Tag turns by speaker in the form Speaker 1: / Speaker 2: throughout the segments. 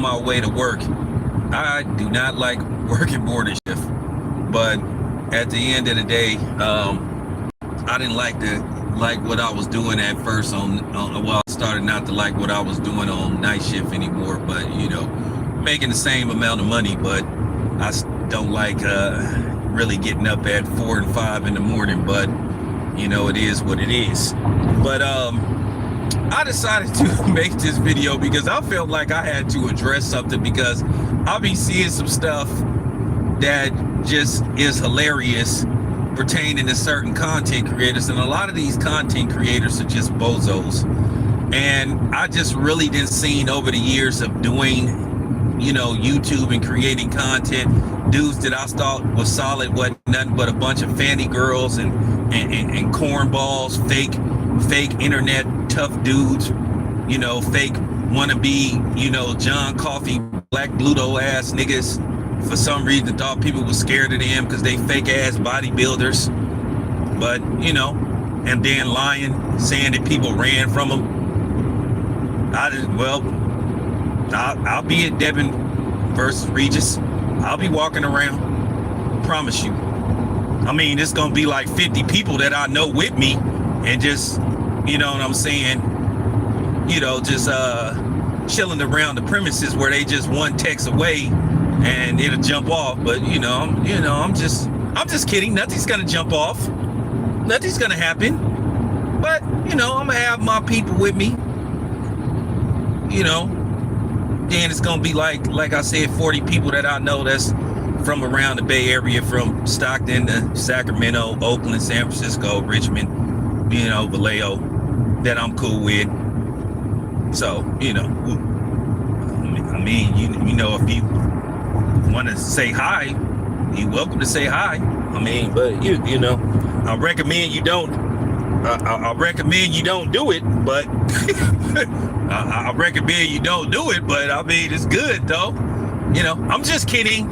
Speaker 1: my way to work. I do not like working morning shift, but at the end of the day, I didn't like what I was doing at first I started not to like what I was doing on night shift anymore, but making the same amount of money, but I don't like really getting up at 4 and 5 in the morning, but it is what it is. But I decided to make this video because I felt like I had to address something, because I'll be seeing some stuff that just is hilarious pertaining to certain content creators, and a lot of these content creators are just bozos. And I just really didn't see over the years of doing YouTube and creating content, dudes that I thought was solid, what nothing but a bunch of fanny girls and cornballs, fake internet tough dudes, fake wannabe, John Coffey, Black Bluto ass niggas. For some reason thought people were scared of them because they fake ass bodybuilders, but and then lying, saying that people ran from them. I'll be at Devin versus Regis. I'll be walking around, promise you. I mean, it's gonna be like 50 people that I know with me, and just what I'm saying, just chilling around the premises where they just one text away and it'll jump off. But I'm just kidding. Nothing's gonna jump off. Nothing's gonna happen. But I'm gonna have my people with me. Then it's gonna be like I said, 40 people that I know that's from around the Bay Area, from Stockton to Sacramento, Oakland, San Francisco, Richmond, Vallejo, that I'm cool with. So I mean, if you want to say hi, you're welcome to say hi. I mean, but I recommend you don't. I recommend you don't do it, but I recommend you don't do it. But I mean, it's good though. I'm just kidding.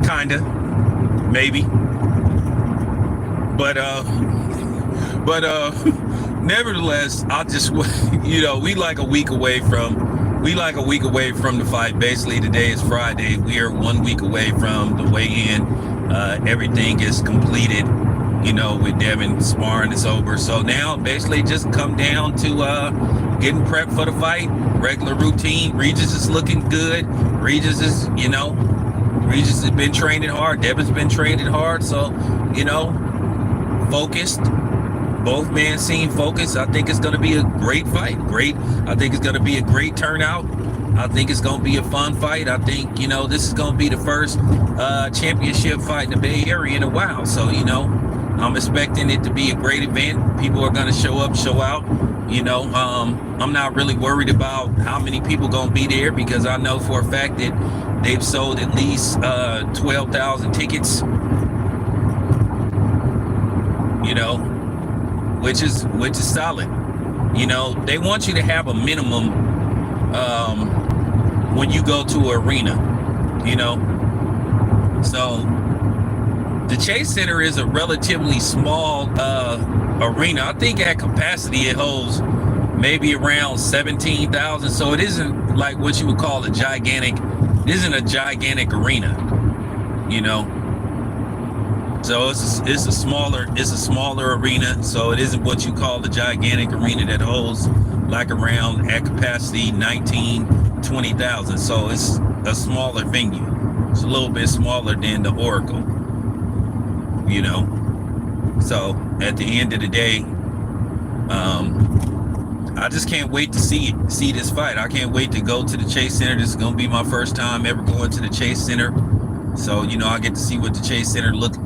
Speaker 1: Kinda, maybe. But nevertheless, I just we like a week away from the fight. Basically, today is Friday. We are 1 week away from the weigh-in. Everything is completed. With Devin sparring is over. So now basically just come down to getting prepped for the fight. Regular routine. Regis is looking good. Regis has been training hard. Devin's been training hard. So, focused. Both men seem focused. I think it's going to be a great fight. I think it's going to be a great turnout. I think it's going to be a fun fight. I think, this is going to be the first championship fight in the Bay Area in a while. So, I'm expecting it to be a great event. People are going to show up, show out. I'm not really worried about how many people going to be there, because I know for a fact that they've sold at least 12,000 tickets. Which is solid. They want you to have a minimum when you go to an arena. So the Chase Center is a relatively small arena. I think at capacity it holds maybe around 17,000. So it isn't like what you would call a gigantic. It isn't a gigantic arena. So it's a smaller arena. So it isn't what you call the gigantic arena that holds like around at capacity 20,000. So it's a smaller venue. It's a little bit smaller than the Oracle. So at the end of the day, I just can't wait to see this fight. I can't wait to go to the Chase Center. This is gonna be my first time ever going to the Chase Center. So I get to see what the Chase Center look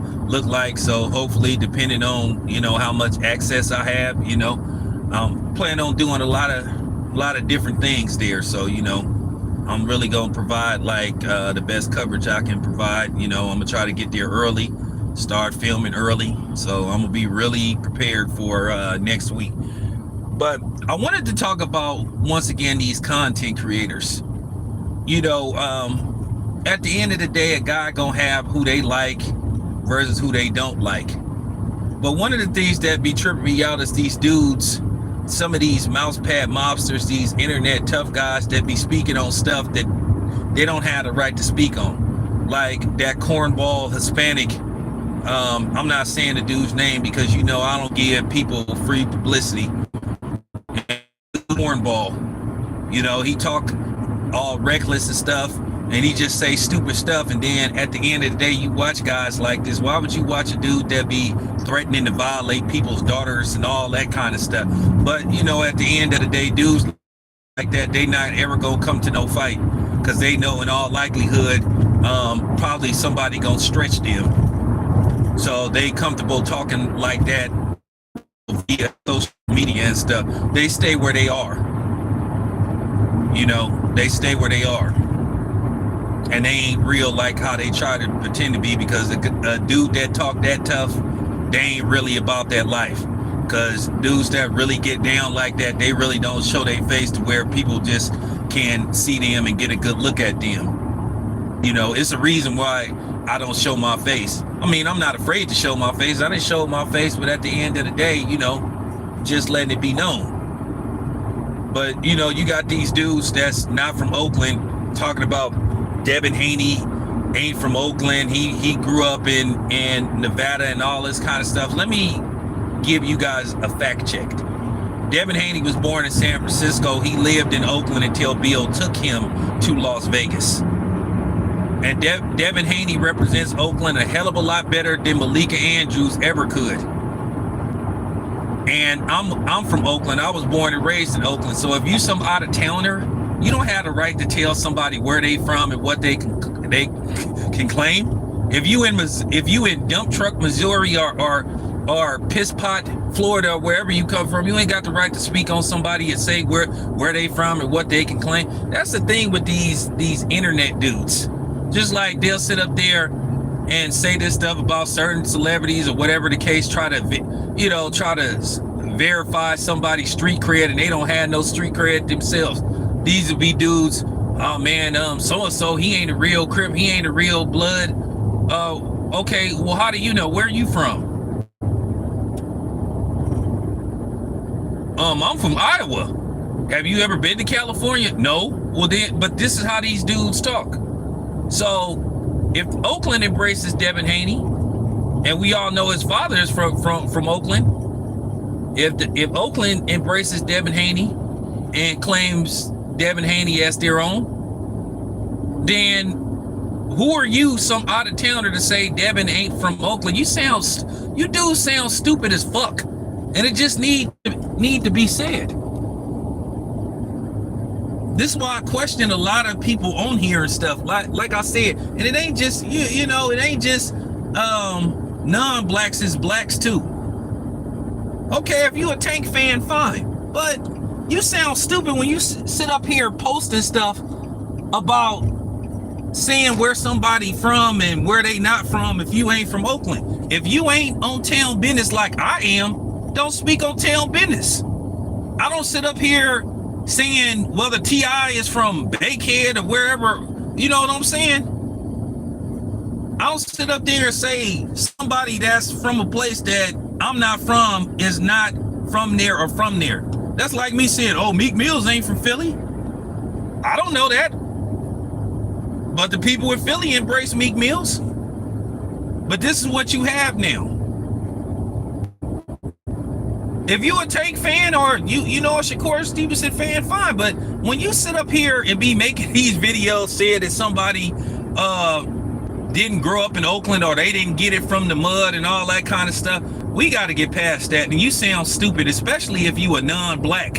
Speaker 1: like. So hopefully, depending on how much access I have, I'm planning on doing a lot of different things there. So I'm really gonna provide the best coverage I can provide. I'm gonna try to get there early, start filming early. So I'm gonna be really prepared for next week. But I wanted to talk about, once again, these content creators. At the end of the day, a guy gonna have who they like versus who they don't like. But one of the things that be tripping me out is these dudes some of these mouse pad mobsters, these internet tough guys that be speaking on stuff that they don't have the right to speak on, like that cornball Hispanic. I'm not saying the dude's name because you know I don't give people free publicity. Cornball, you know, he talk all reckless and stuff, and he just say stupid stuff, and then at the end of the day, you watch guys like this. Why would you watch a dude that be threatening to violate people's daughters and all that kind of stuff? But you know, at the end of the day, dudes like that, they not ever gonna come to no fight because they know in all likelihood, probably somebody gonna stretch them. So they comfortable talking like that via social media and stuff. They stay where they are. You know, they stay where they are. And they ain't real like how they try to pretend to be, because a dude that talk that tough, they ain't really about that life. Because dudes that really get down like that, they really don't show their face to where people just can see them and get a good look at them. You know, it's a reason why I don't show my face. I mean, I'm not afraid to show my face. I didn't show my face, but at the end of the day, you know, just letting it be known. But, you know, you got these dudes that's not from Oakland talking about Devin Haney ain't from Oakland. He grew up in Nevada and all this kind of stuff. Let me give you guys a fact check. Devin Haney was born in San Francisco. He lived in Oakland until Bill took him to Las Vegas. And Devin Haney represents Oakland a hell of a lot better than Malika Andrews ever could. And I'm from Oakland. I was born and raised in Oakland. So if you some out of towner, you don't have the right to tell somebody where they from and what they can claim. If you in Dump Truck, Missouri, or Piss Pot, Florida, or wherever you come from, you ain't got the right to speak on somebody and say where they from and what they can claim. That's the thing with these internet dudes. Just like they'll sit up there and say this stuff about certain celebrities or whatever the case, try to verify somebody's street cred, and they don't have no street cred themselves. These would be dudes, oh man, so-and-so, he ain't a real Crip, he ain't a real blood. Okay, well, how do you know? Where are you from? I'm from Iowa. Have you ever been to California? No. Well then, but this is how these dudes talk. So if Oakland embraces Devin Haney, and we all know his father is from Oakland, if Oakland embraces Devin Haney and claims Devin Haney as their own, then who are you, some out of towner, to say Devin ain't from Oakland? You do sound stupid as fuck, and it just need to be said. This is why I question a lot of people on here and stuff. Like I said, and it ain't just you know, it ain't just non-blacks, it's blacks too. Okay, if you a Tank fan, fine, but you sound stupid when you sit up here posting stuff about saying where somebody from and where they not from if you ain't from Oakland. If you ain't on town business like I am, don't speak on town business. I don't sit up here saying whether T.I. is from Bakehead or wherever, you know what I'm saying? I don't sit up there and say somebody that's from a place that I'm not from is not from there or from there. That's like me saying, oh, Meek Mills ain't from Philly. I don't know that. But the people in Philly embrace Meek Mills. But this is what you have now. If you a Tank fan or you know a Shakur Stevenson fan, fine. But when you sit up here and be making these videos saying that somebody didn't grow up in Oakland or they didn't get it from the mud and all that kind of stuff, we got to get past that. And you sound stupid, especially if you a non-black.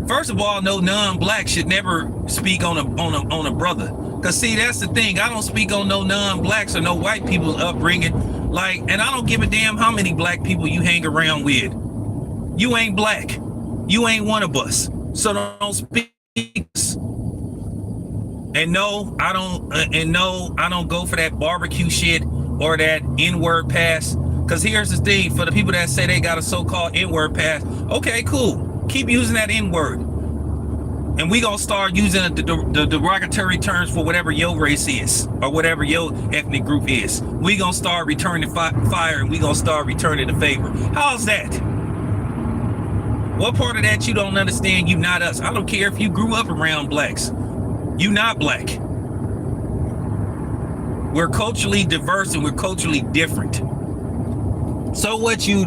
Speaker 1: First of all, no non-black should never speak on a brother. Cause see, that's the thing. I don't speak on no non-blacks or no white people's upbringing. Like, and I don't give a damn how many black people you hang around with. You ain't black. You ain't one of us. So don't speak. And no, I don't go for that barbecue shit or that N-word pass. Cause here's the thing, for the people that say they got a so-called N-word pass, okay, cool. Keep using that N-word. And we gonna start using the derogatory terms for whatever your race is or whatever your ethnic group is. We gonna start returning fire, and we gonna start returning the favor. How's that? What part of that you don't understand? You not us. I don't care if you grew up around blacks. You not black. We're culturally diverse and we're culturally different. So what you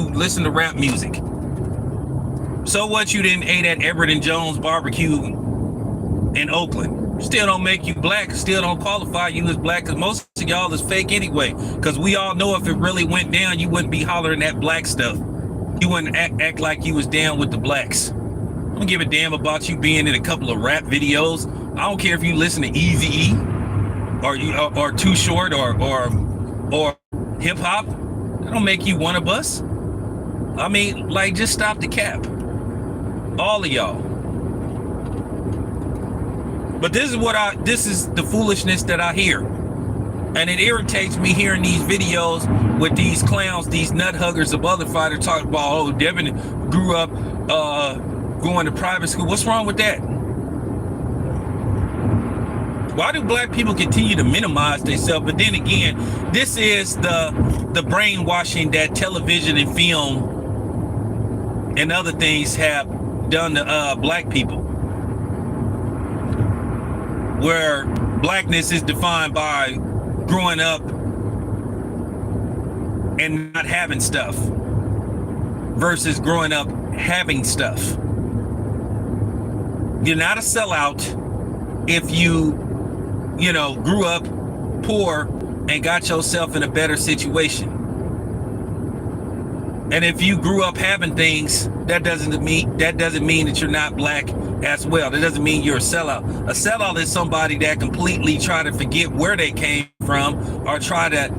Speaker 1: listen to rap music? So what you didn't eat at Everett and Jones barbecue in Oakland? Still don't make you black. Still don't qualify you as black, because most of y'all is fake anyway. Because we all know if it really went down, you wouldn't be hollering that black stuff. You wouldn't act like you was down with the blacks. I don't give a damn about you being in a couple of rap videos. I don't care if you listen to Eazy-E or Too Short or hip hop. That don't make you one of us. I mean, like, just stop the cap. All of y'all. But this is the foolishness that I hear. And it irritates me hearing these videos with these clowns, these nut huggers of other fighters talking about, oh, Devin grew up going to private school. What's wrong with that? Why do black people continue to minimize themselves? But then again, this is the brainwashing that television and film and other things have done to black people, where blackness is defined by growing up and not having stuff versus growing up having stuff. You're not a sellout if you grew up poor and got yourself in a better situation. And if you grew up having things, that doesn't mean that you're not black as well. That doesn't mean you're a sellout. A sellout is somebody that completely try to forget where they came from or try to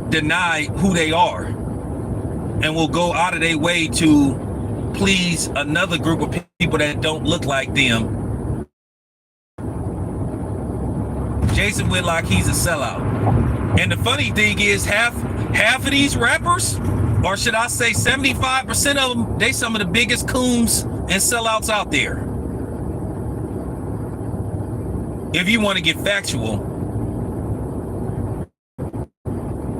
Speaker 1: deny who they are and will go out of their way to please another group of people that don't look like them. Jason Whitlock, he's a sellout. And the funny thing is, half of these rappers, or should I say 75% of them, they some of the biggest coons and sellouts out there. If you want to get factual,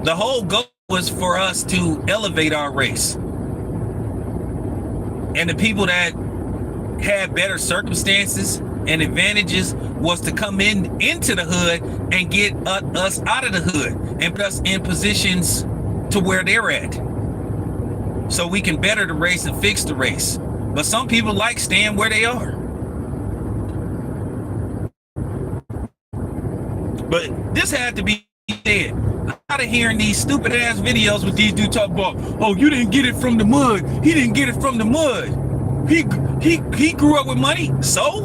Speaker 1: the whole goal was for us to elevate our race. And the people that had better circumstances and advantages was to come into the hood and get us out of the hood and put us in positions to where they're at, so we can better the race and fix the race. But some people like staying where they are. But this had to be said. I'm tired of hearing these stupid ass videos with these dudes talk about, oh, you didn't get it from the mud. He didn't get it from the mud. He grew up with money. So?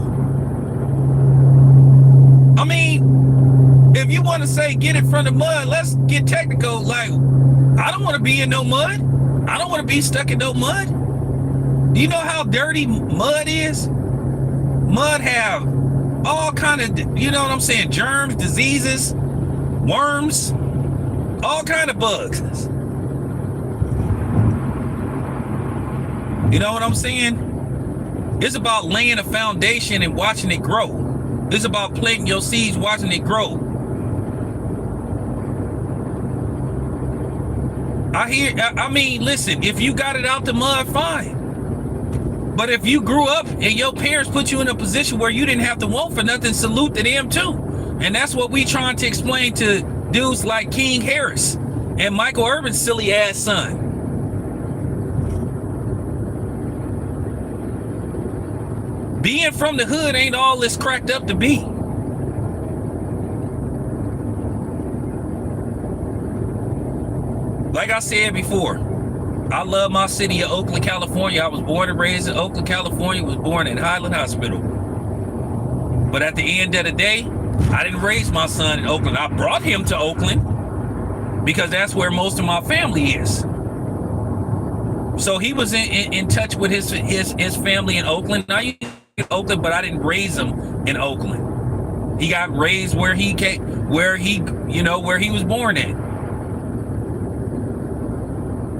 Speaker 1: I mean, if you want to say get it from the mud, let's get technical. Like, I don't want to be in no mud. I don't want to be stuck in no mud. Do you know how dirty mud is? Mud have all kind of, you know what I'm saying, germs, diseases, worms, all kind of bugs. You know what I'm saying? It's about laying a foundation and watching it grow. It's about planting your seeds, watching it grow. I mean, listen, if you got it out the mud, fine. But if you grew up and your parents put you in a position where you didn't have to want for nothing, salute to them too. And that's what we trying to explain to dudes like King Harris and Michael Irvin's silly ass son. Being from the hood ain't all it's cracked up to be. Like I said before, I love my city of Oakland, California. I was born and raised in Oakland, California, was born in Highland Hospital. But at the end of the day, I didn't raise my son in Oakland. I brought him to Oakland because that's where most of my family is. So he was in touch with his family in Oakland. I used to in Oakland, but I didn't raise him in Oakland. He got raised where he was born at.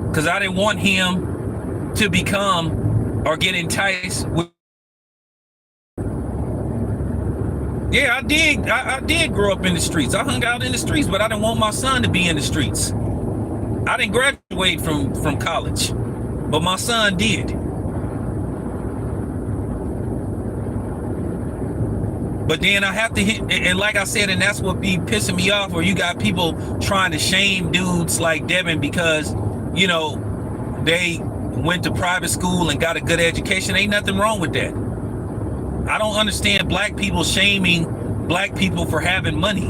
Speaker 1: Because I didn't want him to become or get enticed with. Yeah, I did grow up in the streets. I hung out in the streets, but I didn't want my son to be in the streets. I didn't graduate from college, but my son did. But then I have to hit, and like I said, and that's what be pissing me off, where you got people trying to shame dudes like Devin because, you know, they went to private school and got a good education. Ain't nothing wrong with that. I don't understand black people shaming black people for having money.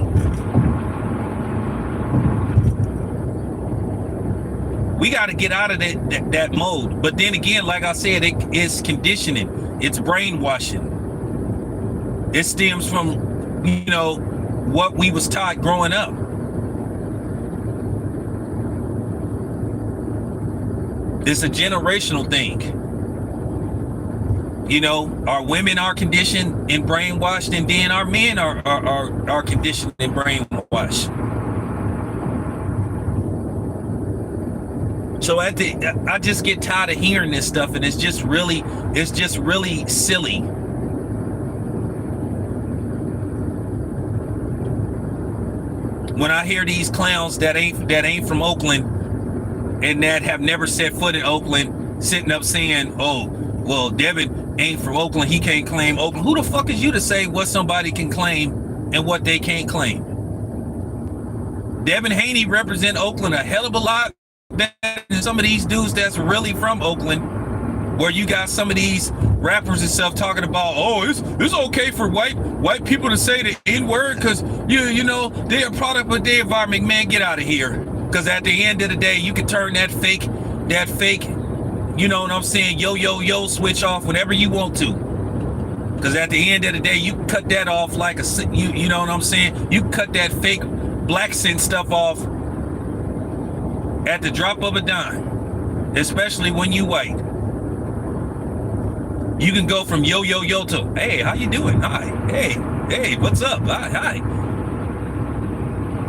Speaker 1: We got to get out of that mode. But then again, like I said, it's conditioning. It's brainwashing. It stems from, you know, what we was taught growing up. It's a generational thing. You know, our women are conditioned and brainwashed, and then our men are conditioned and brainwashed. So I just get tired of hearing this stuff, and it's just really silly. When I hear these clowns that ain't from Oakland and that have never set foot in Oakland sitting up saying, oh, well, Devin ain't from Oakland, he can't claim Oakland. Who the fuck is you to say what somebody can claim and what they can't claim? Devin Haney represent Oakland a hell of a lot better than some of these dudes that's really from Oakland, where you got some of these rappers and stuff talking about, oh, it's okay for white people to say the N-word because you know they're a product of their environment. Man, get out of here. Because at the end of the day, you can turn that fake, you know what I'm saying, yo switch off whenever you want to. Because at the end of the day, you can cut that off like you know what I'm saying? You can cut that fake black scent stuff off at the drop of a dime, especially when you white. You can go from yo to, hey, how you doing? Hi. Hey, what's up? Hi.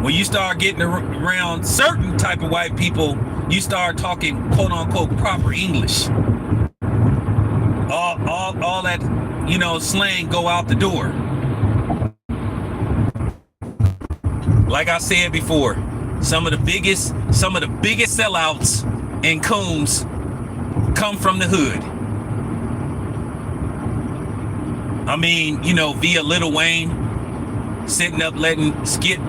Speaker 1: When you start getting around certain type of white people, you start talking quote unquote proper English. All that, you know, slang go out the door. Like I said before, some of the biggest sellouts and coons come from the hood. I mean, you know, via Lil Wayne sitting up letting Skip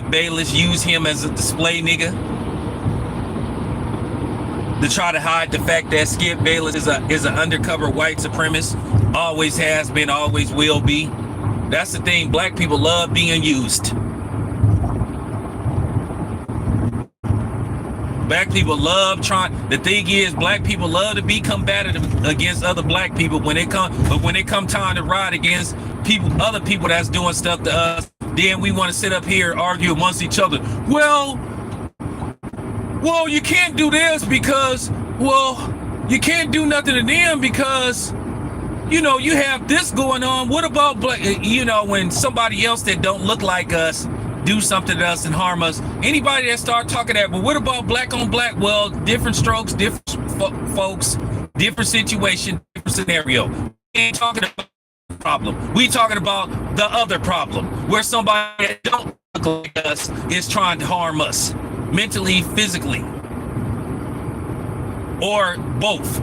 Speaker 1: Bayless use him as a display nigga to try to hide the fact that Skip Bayless is an undercover white supremacist. Always has been, always will be. That's the thing. Black people love being used. Black people love trying. The thing is, black people love to be combative against other black people when it come time to ride against other people that's doing stuff to us. Then we want to sit up here and argue amongst each other. Well, you can't do this because, you can't do nothing to them because, you know, you have this going on. What about black? You know, when somebody else that don't look like us do something to us and harm us, anybody that start talking that, but what about black on black? Well, different strokes, different folks, different situation, different scenario. We ain't talking about the problem. We talking about the other problem, where somebody that don't look like us is trying to harm us, mentally, physically, or both.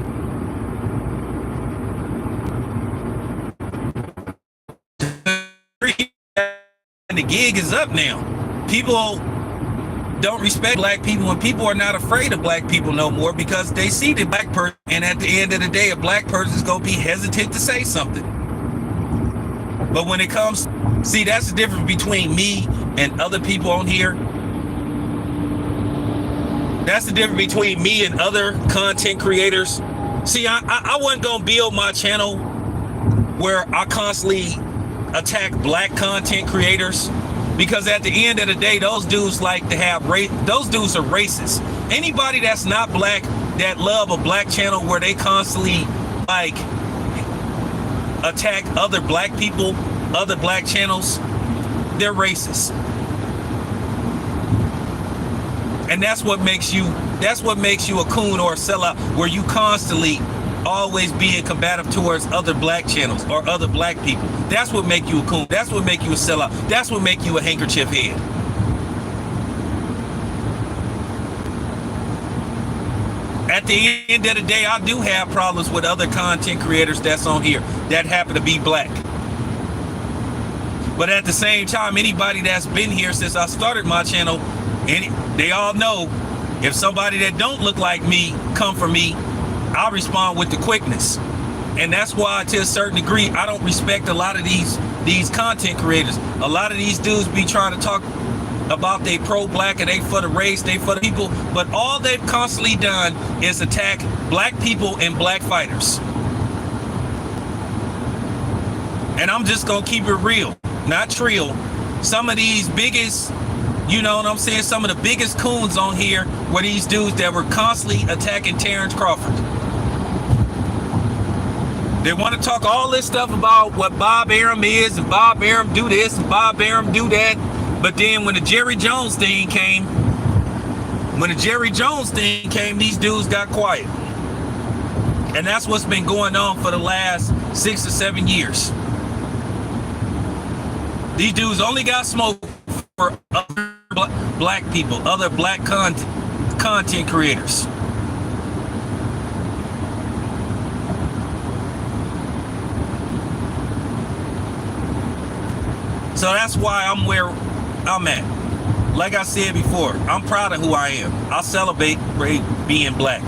Speaker 1: And the gig is up now. People don't respect black people, and people are not afraid of black people no more because they see the black person, and at the end of the day, a black person is gonna be hesitant to say something. But when it comes, see, that's the difference between me and other people on here. That's the difference between me and other content creators. See, I wasn't gonna build my channel where I constantly attack black content creators, because at the end of the day, those dudes like to have those dudes are racist. Anybody that's not black that love a black channel where they constantly like attack other black people, other black channels, they're racist. And that's what makes you a coon or a sellout, where you constantly always being combative towards other black channels or other black people. That's what make you a coon. That's what make you a sellout. That's what make you a handkerchief head. At the end of the day, I do have problems with other content creators that's on here that happen to be black. But at the same time, anybody that's been here since I started my channel, they all know if somebody that don't look like me come for me, I'll respond with the quickness. And that's why, to a certain degree, I don't respect a lot of these content creators. A lot of these dudes be trying to talk about they pro-black and they for the race, they for the people, but all they've constantly done is attack black people and black fighters. And I'm just gonna keep it real, not trill. Some of these biggest, you know what I'm saying, some of the biggest coons on here were these dudes that were constantly attacking Terrence Crawford. They want to talk all this stuff about what Bob Arum is, and Bob Arum do this, and Bob Arum do that. But then when the Jerry Jones thing came, these dudes got quiet. And that's what's been going on for the last 6 or 7 years. These dudes only got smoke for other black people, other black content creators. So that's why I'm where I'm at. Like I said before, I'm proud of who I am. I celebrate being black.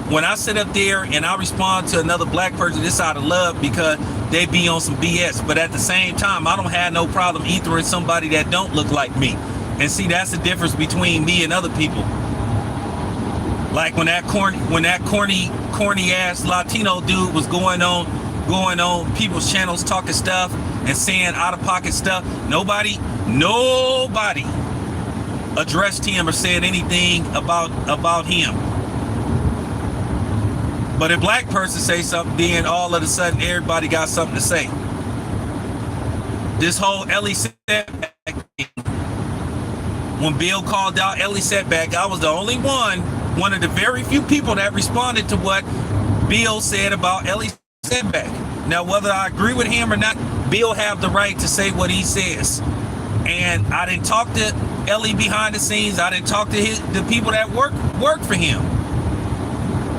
Speaker 1: When I sit up there and I respond to another black person, it's out of love because they be on some BS. But at the same time, I don't have no problem ethering somebody that don't look like me. And see, that's the difference between me and other people. Like when that corny ass Latino dude was going on people's channels talking stuff and saying out of pocket stuff, nobody addressed him or said anything about him. But if a black person say something, then all of a sudden everybody got something to say. This whole Ellie setback thing, when Bill called out Ellie setback, I was the only one of the very few people that responded to what Bill said about Ellie setback. Now, whether I agree with him or not, Bill have the right to say what he says. And I didn't talk to Ellie behind the scenes. I didn't talk to the people that work for him.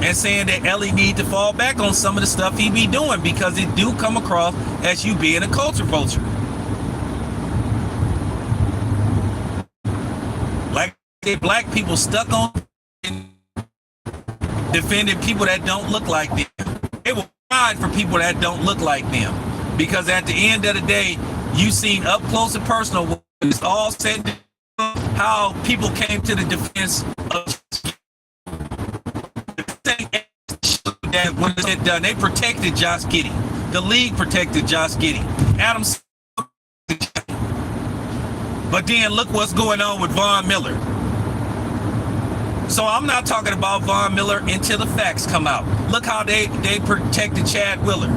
Speaker 1: And saying that Ellie need to fall back on some of the stuff he be doing because it do come across as you being a culture vulture. Like black people stuck on defending people that don't look like them. They will fight for people that don't look like them. Because at the end of the day, you seen up close and personal when it's all said how people came to the defense of that when it's done, they protected Josh Giddey. The league protected Josh Giddey. Adams. But then look what's going on with Von Miller. So I'm not talking about Von Miller until the facts come out. Look how they protected Chad Wheeler.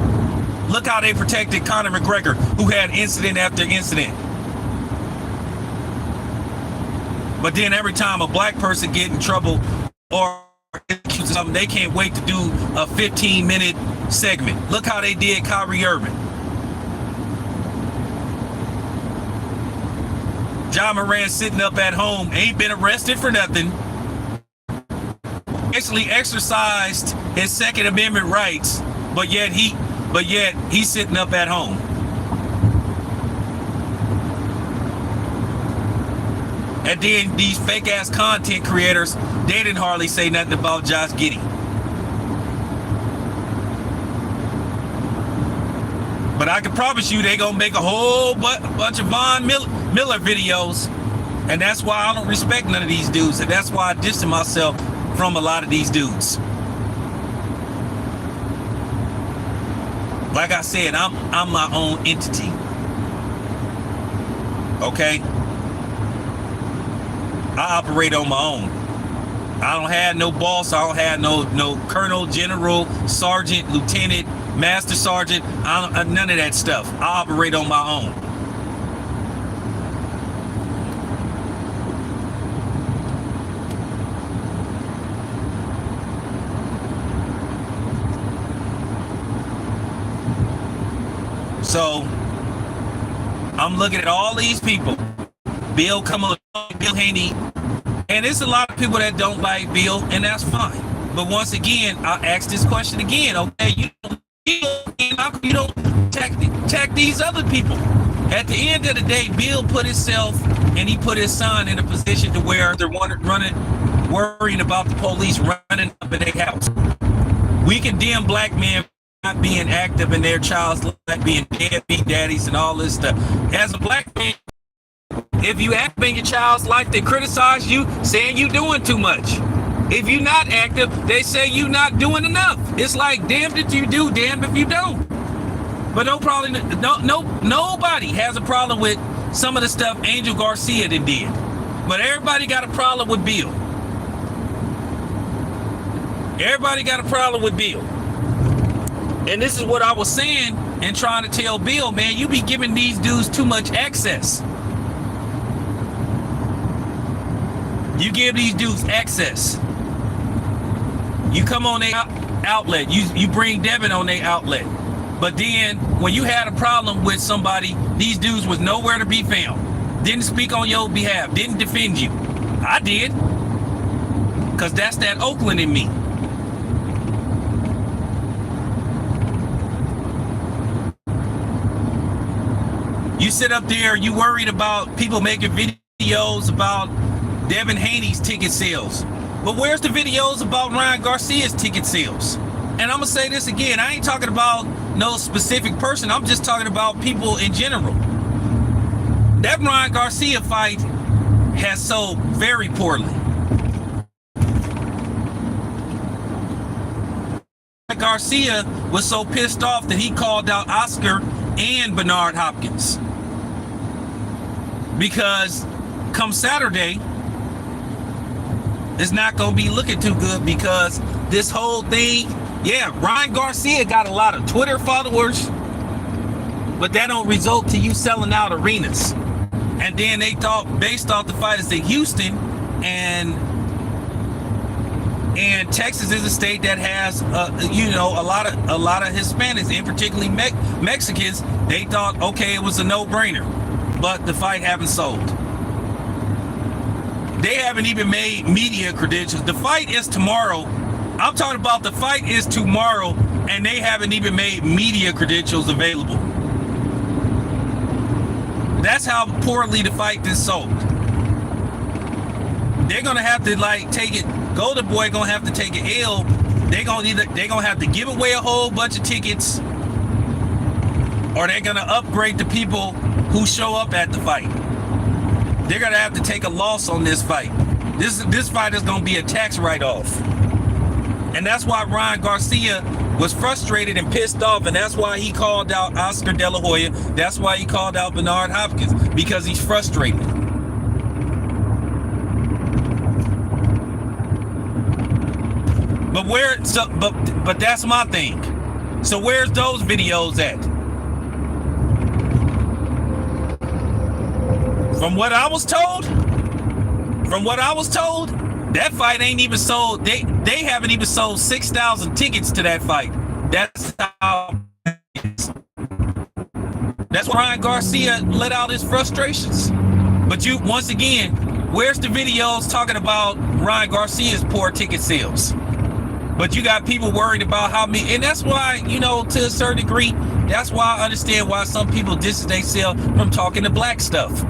Speaker 1: Look how they protected Conor McGregor, who had incident after incident. But then every time a black person get in trouble or something, they can't wait to do a 15-minute segment. Look how they did Kyrie Irving. John Moran sitting up at home, ain't been arrested for nothing. Actually exercised his Second Amendment rights, but yet he's sitting up at home. And then these fake ass content creators, they didn't hardly say nothing about Josh Giddey. But I can promise you they gonna make a whole bunch of Von Miller videos. And that's why I don't respect none of these dudes. And that's why I distance myself from a lot of these dudes. Like I said, I'm my own entity. Okay? I operate on my own. I don't have no boss. I don't have no colonel, general, sergeant, lieutenant, master sergeant. None of that stuff. I operate on my own. So I'm looking at all these people. Bill coming, Bill Haney, and there's a lot of people that don't like Bill, and that's fine. But once again, I'll ask this question again. Okay, you don't attack attack these other people. At the end of the day, Bill put himself and he put his son in a position to where they're worrying about the police running up at their house. We condemn black men not being active in their child's life, being deadbeat daddies and all this stuff. As a black man, if you act in your child's life, they criticize you, saying you doing too much. If you're not active, they say you not doing enough. It's like, damned if you do, damned if you don't. But nobody has a problem with some of the stuff Angel Garcia did. But everybody got a problem with Bill. Everybody got a problem with Bill. And this is what I was saying and trying to tell Bill, man, you be giving these dudes too much access. You give these dudes access. You come on their outlet. You bring Devin on their outlet. But then when you had a problem with somebody, these dudes was nowhere to be found. Didn't speak on your behalf. Didn't defend you. I did. Because that's that Oakland in me. You sit up there, you worried about people making videos about Devin Haney's ticket sales. But where's the videos about Ryan Garcia's ticket sales? And I'm gonna say this again, I ain't talking about no specific person, I'm just talking about people in general. That Ryan Garcia fight has sold very poorly. Garcia was so pissed off that he called out Oscar and Bernard Hopkins. Because come Saturday, it's not going to be looking too good, because this whole thing, yeah, Ryan Garcia got a lot of Twitter followers, but that don't result to you selling out arenas. And then they thought, based off the fighters in Houston, and Texas is a state that has, a lot of Hispanics, and particularly Mexicans. They thought, okay, it was a no-brainer, but the fight haven't sold. They haven't even made media credentials. The fight is tomorrow. I'm talking about the fight is tomorrow, and they haven't even made media credentials available. That's how poorly the fight is sold. They're gonna have to take it. Golden Boy gonna have to take an L. They're gonna have to give away a whole bunch of tickets, or they're gonna upgrade the people who show up at the fight. They're gonna have to take a loss on this fight. This fight is gonna be a tax write-off. And that's why Ryan Garcia was frustrated and pissed off, and that's why he called out Oscar De La Hoya. That's why he called out Bernard Hopkins, because he's frustrated. But that's my thing. So where's those videos at? From what I was told, that fight ain't even sold. They haven't even sold 6,000 tickets to that fight. That's how it is. That's why Ryan Garcia let out his frustrations. But once again, where's the videos talking about Ryan Garcia's poor ticket sales? But you got people worried about how many, and that's why, to a certain degree, that's why I understand why some people distance themselves from talking the black stuff.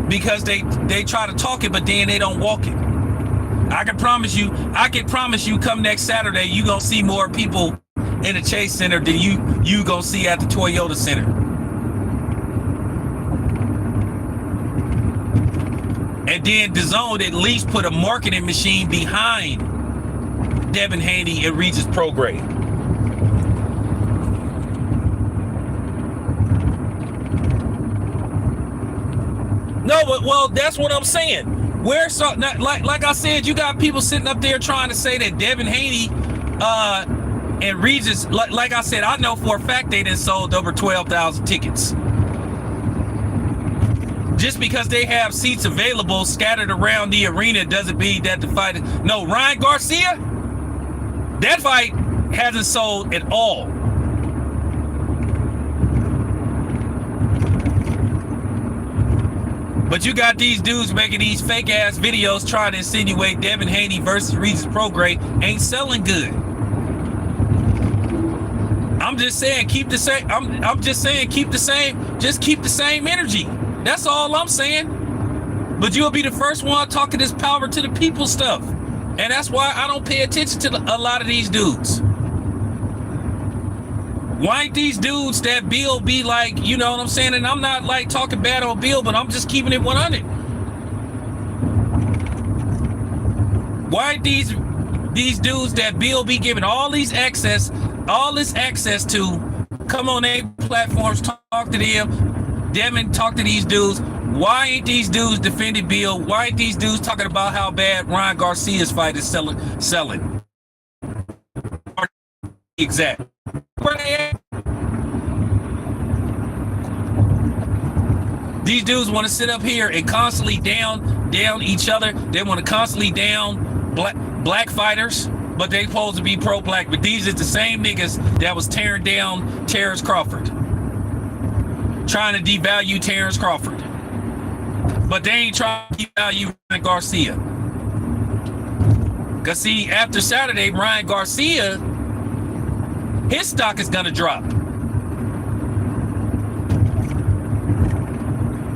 Speaker 1: Because they try to talk it, but then they don't walk it. I can promise you come next Saturday, you gonna see more people in the Chase Center than you gonna see at the Toyota Center. And then DAZN at least put a marketing machine behind Devin Haney and Regis program. No, but that's what I'm saying. Like I said, you got people sitting up there trying to say that Devin Haney and Regis, like I said, I know for a fact they done sold over 12,000 tickets. Just because they have seats available scattered around the arena doesn't mean that the fight is... No, Ryan Garcia, that fight hasn't sold at all. But you got these dudes making these fake ass videos trying to insinuate Devin Haney versus Regis Prograis ain't selling good. I'm I'm just saying keep the same. I'm just saying keep the same. Just keep the same energy. That's all I'm saying. But you'll be the first one talking this power to the people stuff, and that's why I don't pay attention to a lot of these dudes. Why ain't these dudes that Bill be like, you know what I'm saying? And I'm not like talking bad on Bill, but I'm just keeping it 100. Why ain't these dudes that Bill be giving all this access to, come on their platforms, talk to them, Devin, talk to these dudes. Why ain't these dudes defending Bill? Why ain't these dudes talking about how bad Ryan Garcia's fight is selling? Exact. Where they at? These dudes want to sit up here and constantly down each other. They want to constantly down black fighters, but they supposed to be pro-black. But these is the same niggas that was tearing down Terrence Crawford, trying to devalue Terrence Crawford. But they ain't trying to devalue Ryan Garcia. Because see, after Saturday, Ryan Garcia, his stock is gonna drop.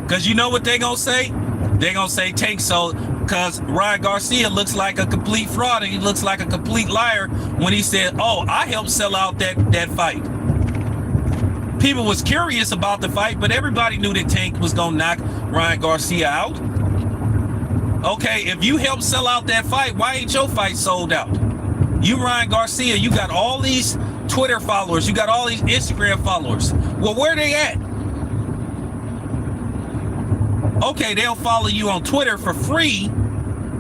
Speaker 1: Because you know what they gonna say? They gonna say Tank sold, because Ryan Garcia looks like a complete fraud and he looks like a complete liar when he said, oh, I helped sell out that fight. People was curious about the fight, but everybody knew that Tank was gonna knock Ryan Garcia out. Okay, if you helped sell out that fight, why ain't your fight sold out? You, Ryan Garcia, you got all these Twitter followers, you got all these Instagram followers. Well, where they at? Okay, they'll follow you on Twitter for free.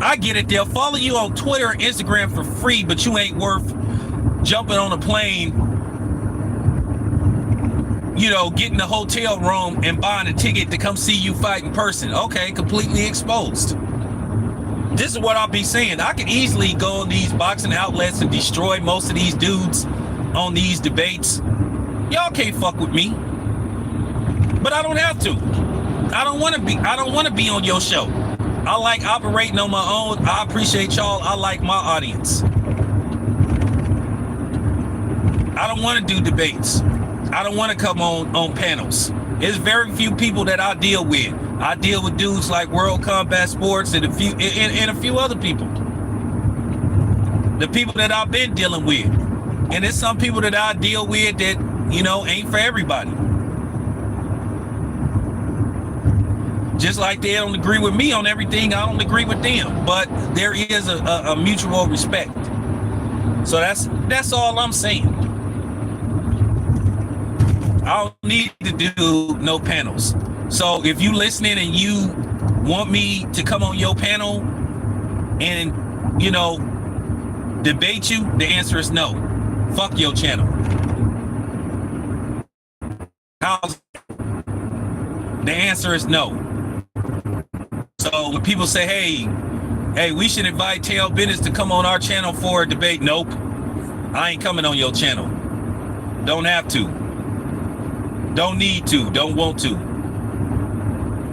Speaker 1: I get it, they'll follow you on Twitter and Instagram for free, but you ain't worth jumping on a plane, you know, getting a hotel room and buying a ticket to come see you fight in person. Okay, completely exposed. This is what I'll be saying. I could easily go on these boxing outlets and destroy most of these dudes on these debates. Y'all can't fuck with me. But I don't have to. I don't want to be on your show. I like operating on my own. I appreciate y'all. I like my audience. I don't want to do debates. I don't want to come on panels. There's very few people that I deal with. I deal with dudes like World Combat Sports and a few other people. The people that I've been dealing with. And there's some people that I deal with that, you know, ain't for everybody. Just like they don't agree with me on everything, I don't agree with them. But there is a mutual respect. So that's all I'm saying. I don't need to do no panels. So if you listening and you want me to come on your panel and, you know, debate you, the answer is no. Fuck your channel. The answer is no. So when people say, hey, we should invite Tail Bennett to come on our channel for a debate. Nope. I ain't coming on your channel. Don't have to. Don't need to. Don't want to.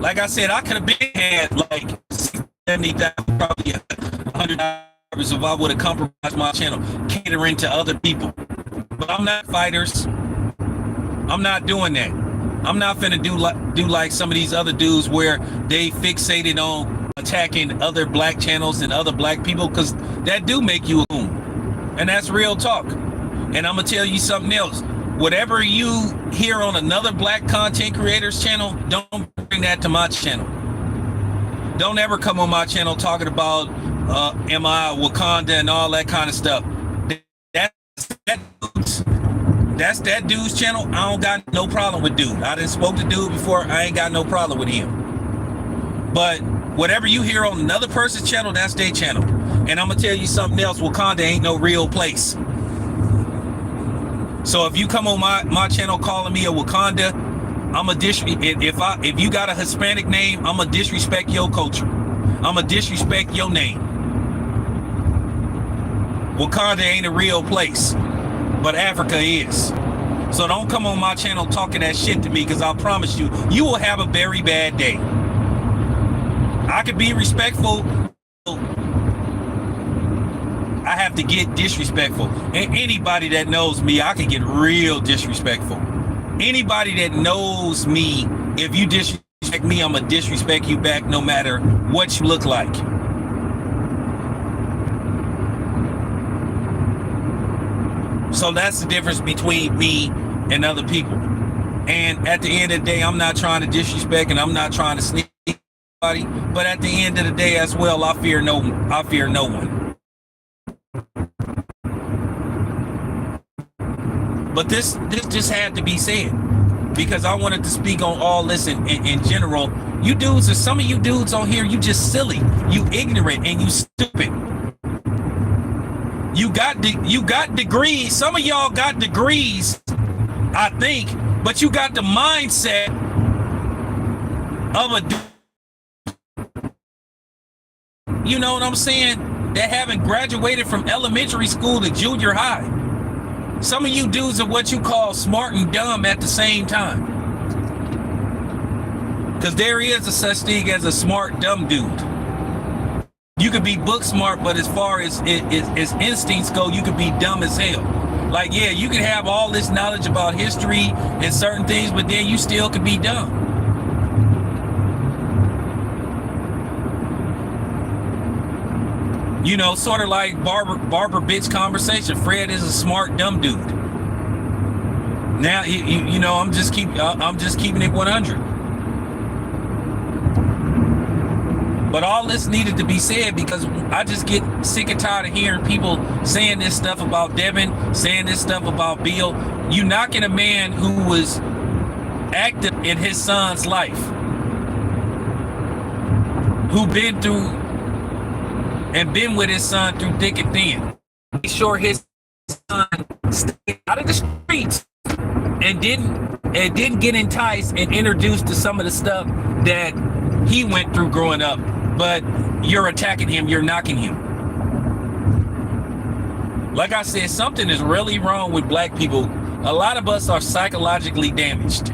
Speaker 1: Like I said, I could have been had like 70,000, probably $100 if I would have compromised my channel, catering to other people. But I'm not fighters. I'm not doing that. I'm not finna do like some of these other dudes where they fixated on attacking other black channels and other black people, because that do make you a coon. And that's real talk. And I'm gonna tell you something else. Whatever you hear on another black content creator's channel, don't bring that to my channel. Don't ever come on my channel talking about am I Wakanda and all that kind of stuff. That's that dude's channel. I don't got no problem with dude. I done spoke to dude before. I ain't got no problem with him. But whatever you hear on another person's channel, that's their channel. And I'm gonna tell you something else. Wakanda ain't no real place. So if you come on my channel calling me a Wakanda, I'm a if you got a Hispanic name, I'm gonna disrespect your culture. I'm gonna disrespect your name. Wakanda ain't a real place, but Africa is. So don't come on my channel talking that shit to me, because I'll promise you, you will have a very bad day. I could be respectful. I have to get disrespectful. And anybody that knows me, I can get real disrespectful. Anybody that knows me, if you disrespect me, I'm gonna disrespect you back no matter what you look like. So that's the difference between me and other people. And at the end of the day, I'm not trying to disrespect and I'm not trying to sneak anybody, but at the end of the day as well, I fear no one. But this just had to be said because I wanted to speak on all this in general. You dudes, or some of you dudes on here, you just silly, you ignorant, and you stupid. You got degrees. Some of y'all got degrees, I think, but you got the mindset of you know what I'm saying? That haven't graduated from elementary school to junior high. Some of you dudes are what you call smart and dumb at the same time. Because there is a such thing as a smart, dumb dude. You could be book smart, but as far as instincts go, you could be dumb as hell. Like, yeah, you can have all this knowledge about history and certain things, but then you still could be dumb. You know, sort of like barber bitch conversation. Fred is a smart, dumb dude. Now, you know, I'm just keeping it 100. But all this needed to be said because I just get sick and tired of hearing people saying this stuff about Devin, saying this stuff about Bill. You knocking a man who was active in his son's life, who been through and been with his son through thick and thin. Make sure his son stayed out of the streets and didn't get enticed and introduced to some of the stuff that he went through growing up. But you're attacking him, you're knocking him. Like I said, something is really wrong with black people. A lot of us are psychologically damaged.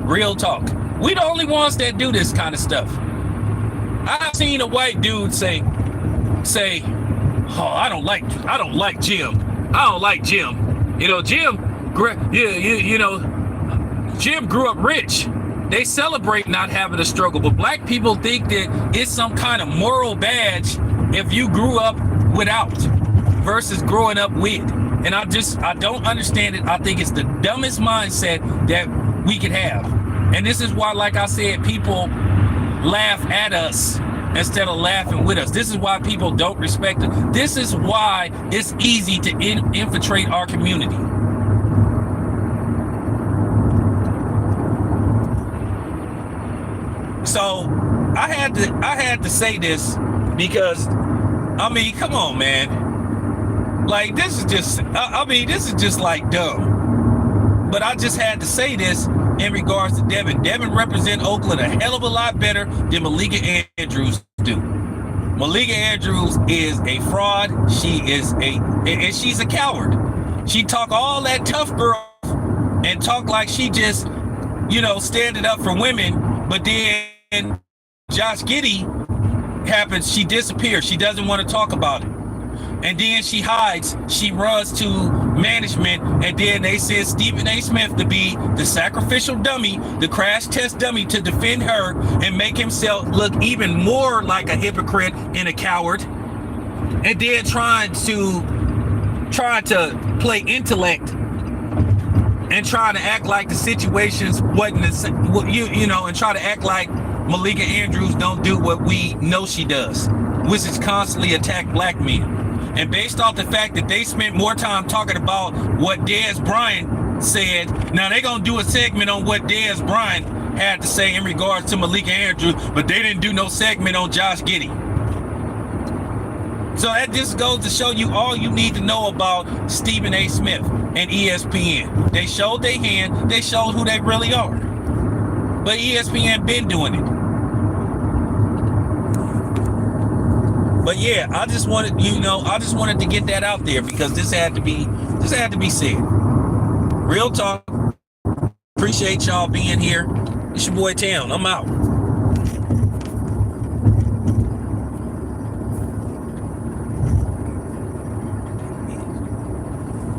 Speaker 1: Real talk. We the only ones that do this kind of stuff. I've seen a white dude say, oh, I don't like Jim. I don't like Jim. You know, Jim grew up rich. They celebrate not having a struggle, but black people think that it's some kind of moral badge if you grew up without versus growing up with. And I don't understand it. I think it's the dumbest mindset that we could have. And this is why, like I said, people laugh at us instead of laughing with us. This is why people don't respect us. This is why it's easy to infiltrate our community. So I had to say this because, I mean, come on, man. Like, this is just, this is just like dumb. But I just had to say this in regards to Devin. Devin represents Oakland a hell of a lot better than Malika Andrews do. Malika Andrews is a fraud. She's a coward. She talk all that tough girl and talk like she just, you know, standing up for women, but then Josh Giddey happens, she disappears. She doesn't want to talk about it. And then she hides. She runs to management, and then they send Stephen A. Smith to be the sacrificial dummy, the crash test dummy, to defend her and make himself look even more like a hypocrite and a coward. And then trying to play intellect and trying to act like the situations wasn't, and try to act like Malika Andrews don't do what we know she does, which is constantly attack black men. And based off the fact that they spent more time talking about what Dez Bryant said, now they're going to do a segment on what Dez Bryant had to say in regards to Malika Andrews, but they didn't do no segment on Josh Giddey. So that just goes to show you all you need to know about Stephen A. Smith and ESPN. They showed their hand, they showed who they really are. But ESPN been doing it. But yeah, I just wanted to get that out there because this had to be said. Real talk. Appreciate y'all being here. It's your boy Town. I'm out.